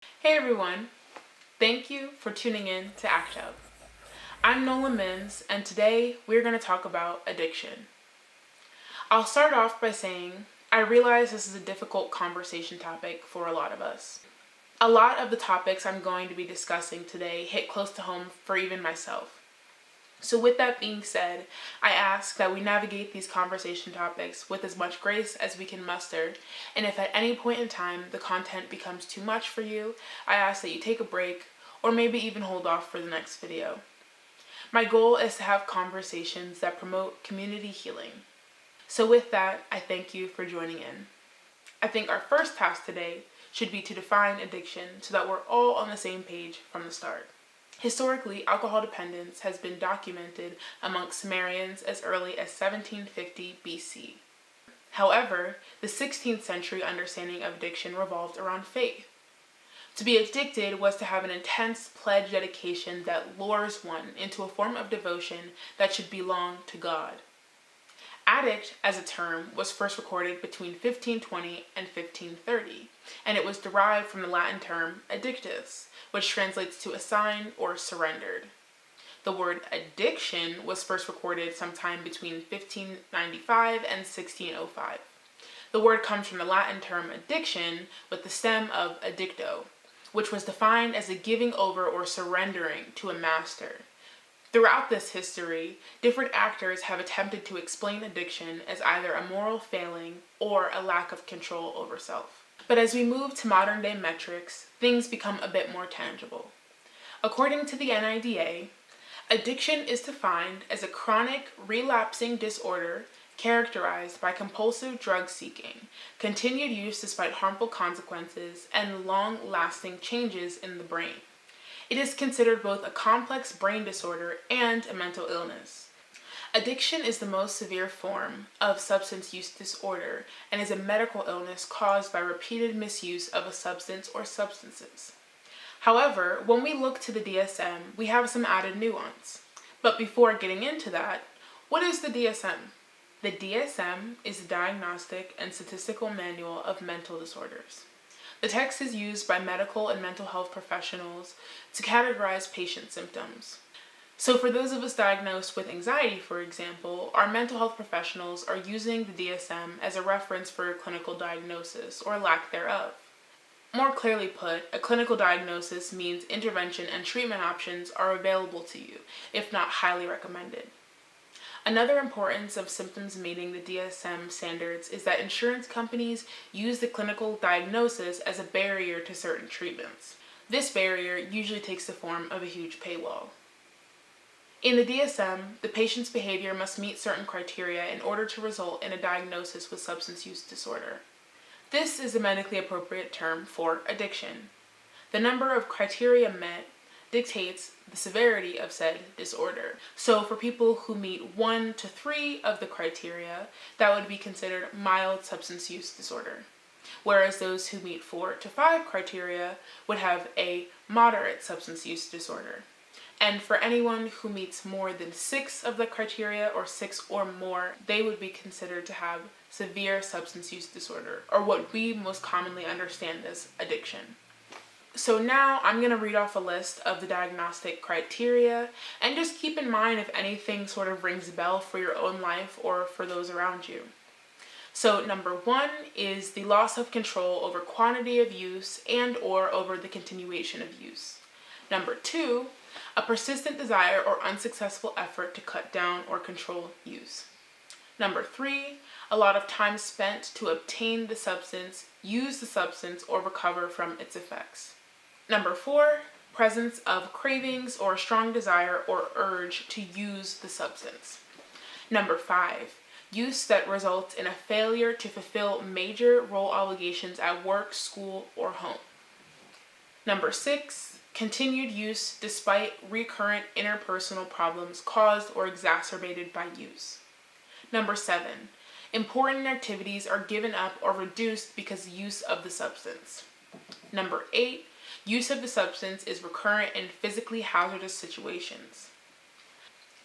Hey everyone, thank you for tuning in to ACT UP. I'm Nola, and today we're going to talk about addiction. I'll start off by saying I realize this is a difficult conversation topic for a lot of us. A lot of the topics I'm going to be discussing today hit close to home for even myself. So with that being said, I ask that we navigate these conversation topics with as much grace as we can muster, and if at any point in time the content becomes too much for you, I ask that you take a break, or maybe even hold off for the next video. My goal is to have conversations that promote community healing. So with that, I thank you for joining in. I think our first task today should be to define addiction so that we're all on the same page from the start. Historically, alcohol dependence has been documented amongst Sumerians as early as 1750 BC. However, the 16th century understanding of addiction revolved around faith. To be addicted was to have an intense pledge dedication that lures one into a form of devotion that should belong to God. Addict, as a term, was first recorded between 1520 and 1530, and it was derived from the Latin term addictus, which translates to assign or surrendered. The word addiction was first recorded sometime between 1595 and 1605. The word comes from the Latin term addiction with the stem of addicto, which was defined as a giving over or surrendering to a master. Throughout this history, different actors have attempted to explain addiction as either a moral failing or a lack of control over self. But as we move to modern day metrics, things become a bit more tangible. According to the NIDA, addiction is defined as a chronic, relapsing disorder characterized by compulsive drug seeking, continued use despite harmful consequences, and long-lasting changes in the brain. It is considered both a complex brain disorder and a mental illness. Addiction is the most severe form of substance use disorder and is a medical illness caused by repeated misuse of a substance or substances. However, when we look to the DSM, we have some added nuance. But before getting into that, what is the DSM? The DSM is the Diagnostic and Statistical Manual of Mental Disorders. The text is used by medical and mental health professionals to categorize patient symptoms. So for those of us diagnosed with anxiety, for example, our mental health professionals are using the DSM as a reference for a clinical diagnosis or lack thereof. More clearly put, a clinical diagnosis means intervention and treatment options are available to you, if not highly recommended. Another importance of symptoms meeting the DSM standards is that insurance companies use the clinical diagnosis as a barrier to certain treatments. This barrier usually takes the form of a huge paywall. In the DSM, the patient's behavior must meet certain criteria in order to result in a diagnosis with substance use disorder. This is a medically appropriate term for addiction. The number of criteria met dictates the severity of said disorder. So for people who meet 1 to 3 of the criteria, that would be considered mild substance use disorder. Whereas those who meet 4 to 5 criteria would have a moderate substance use disorder. And for anyone who meets more than 6 of the criteria or 6 or more, they would be considered to have severe substance use disorder, or what we most commonly understand as addiction. So now I'm going to read off a list of the diagnostic criteria, and just keep in mind if anything sort of rings a bell for your own life or for those around you. So number 1 is the loss of control over quantity of use and or over the continuation of use. Number 2, a persistent desire or unsuccessful effort to cut down or control use. Number 3, a lot of time spent to obtain the substance, use the substance, or recover from its effects. Number 4, presence of cravings or a strong desire or urge to use the substance. Number 5, use that results in a failure to fulfill major role obligations at work, school, or home. Number 6, continued use despite recurrent interpersonal problems caused or exacerbated by use. Number 7, important activities are given up or reduced because of use of the substance. Number 8, use of the substance is recurrent in physically hazardous situations.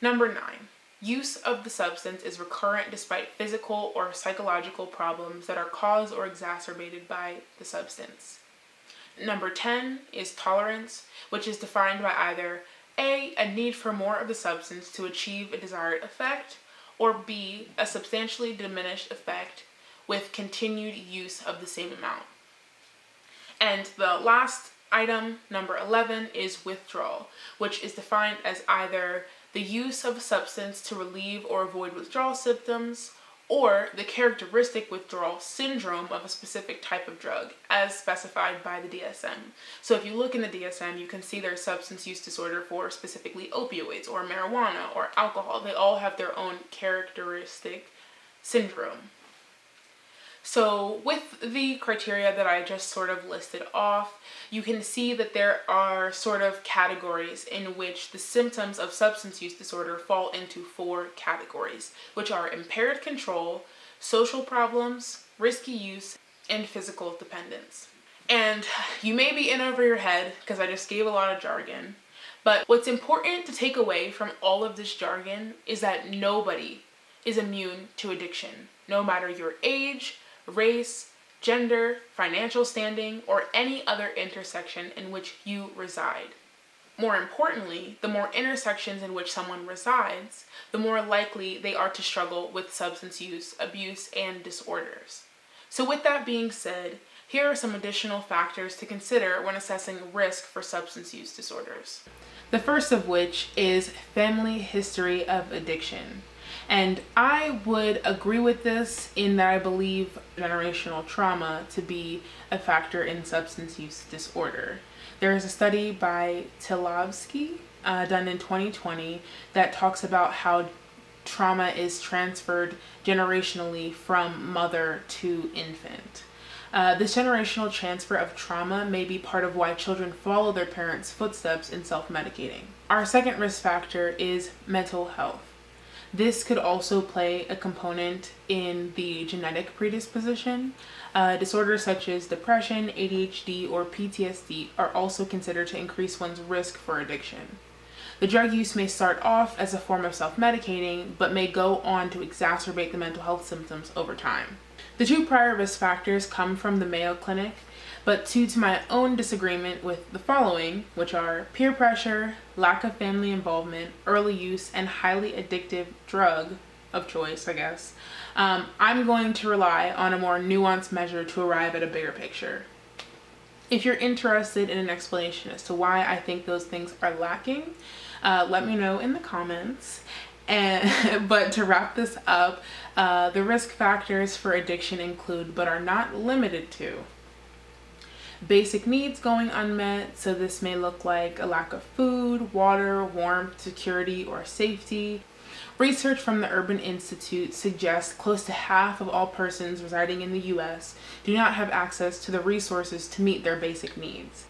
Number 9, use of the substance is recurrent despite physical or psychological problems that are caused or exacerbated by the substance. Number 10 is tolerance, which is defined by either A, a need for more of the substance to achieve a desired effect, or B, a substantially diminished effect with continued use of the same amount. And the last item, number 11, is withdrawal, which is defined as either the use of a substance to relieve or avoid withdrawal symptoms, or the characteristic withdrawal syndrome of a specific type of drug, as specified by the DSM. So if you look in the DSM, you can see there's substance use disorder for specifically opioids or marijuana or alcohol. They all have their own characteristic syndrome. So with the criteria that I just sort of listed off, you can see that there are sort of categories in which the symptoms of substance use disorder fall into 4 categories, which are impaired control, social problems, risky use, and physical dependence. And you may be in over your head because I just gave a lot of jargon, but what's important to take away from all of this jargon is that nobody is immune to addiction, no matter your age, race, gender, financial standing, or any other intersection in which you reside. More importantly, the more intersections in which someone resides, the more likely they are to struggle with substance use, abuse, and disorders. So with that being said, here are some additional factors to consider when assessing risk for substance use disorders. The first of which is family history of addiction. And I would agree with this in that I believe generational trauma to be a factor in substance use disorder. There is a study by Tylavsky done in 2020 that talks about how trauma is transferred generationally from mother to infant. This generational transfer of trauma may be part of why children follow their parents' footsteps in self-medicating. Our second risk factor is mental health. This could also play a component in the genetic predisposition. Disorders such as depression, ADHD, or PTSD are also considered to increase one's risk for addiction. The drug use may start off as a form of self-medicating, but may go on to exacerbate the mental health symptoms over time. The 2 prior risk factors come from the Mayo Clinic, but due to my own disagreement with the following, which are peer pressure, lack of family involvement, early use, and highly addictive drug of choice, I guess, I'm going to rely on a more nuanced measure to arrive at a bigger picture. If you're interested in an explanation as to why I think those things are lacking, let me know in the comments. But to wrap this up, the risk factors for addiction include, but are not limited to, basic needs going unmet. So this may look like a lack of food, water, warmth, security, or safety. Research from the Urban Institute suggests close to half of all persons residing in the US do not have access to the resources to meet their basic needs.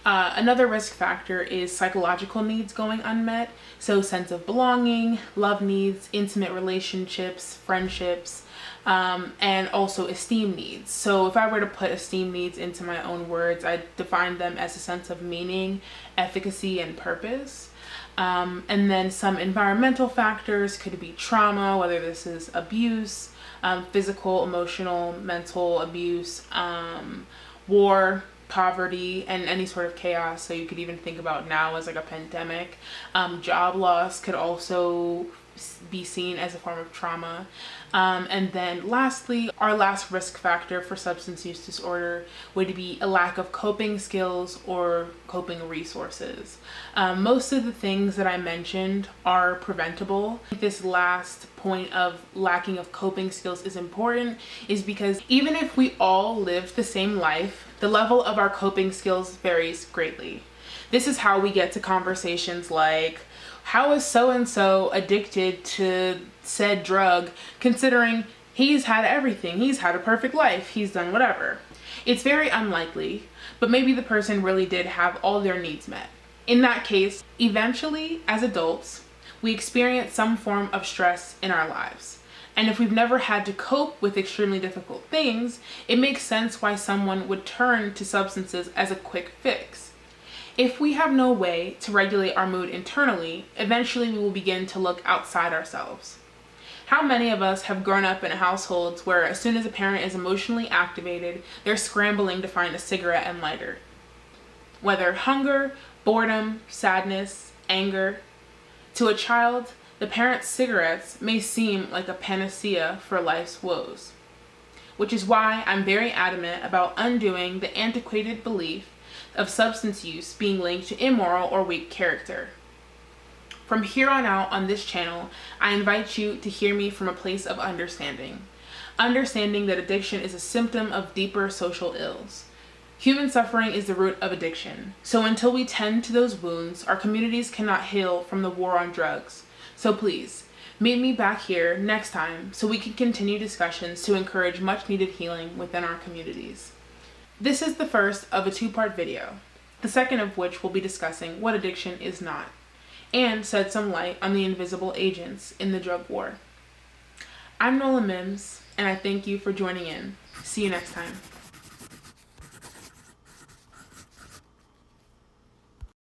Another risk factor is psychological needs going unmet. So sense of belonging, love needs, intimate relationships, friendships, and also esteem needs. So if I were to put esteem needs into my own words, I define them as a sense of meaning, efficacy, and purpose. And then some environmental factors could be trauma, whether this is abuse, physical, emotional, mental abuse, war, poverty, and any sort of chaos. So you could even think about now as like a pandemic. Job loss could also be seen as a form of trauma. And then lastly, our last risk factor for substance use disorder would be a lack of coping skills or coping resources. Most of the things that I mentioned are preventable. This last point of lacking of coping skills is important is because even if we all live the same life, the level of our coping skills varies greatly. This is how we get to conversations like, how is so-and-so addicted to said drug, considering he's had everything, he's had a perfect life, he's done whatever. It's very unlikely, but maybe the person really did have all their needs met. In that case, eventually, as adults, we experience some form of stress in our lives. And if we've never had to cope with extremely difficult things, it makes sense why someone would turn to substances as a quick fix. If we have no way to regulate our mood internally, eventually we will begin to look outside ourselves. How many of us have grown up in households where as soon as a parent is emotionally activated, they're scrambling to find a cigarette and lighter? whether hunger, boredom, sadness, anger. To a child, the parent's cigarettes may seem like a panacea for life's woes, which is why I'm very adamant about undoing the antiquated belief of substance use being linked to immoral or weak character. From here on out on this channel, I invite you to hear me from a place of understanding. Understanding that addiction is a symptom of deeper social ills. Human suffering is the root of addiction. So until we tend to those wounds, our communities cannot heal from the war on drugs. So please, meet me back here next time so we can continue discussions to encourage much needed healing within our communities. This is the first of a two-part video, the second of which will be discussing what addiction is not, and shed some light on the invisible agents in the drug war. I'm Nola Mims, and I thank you for joining in. See you next time.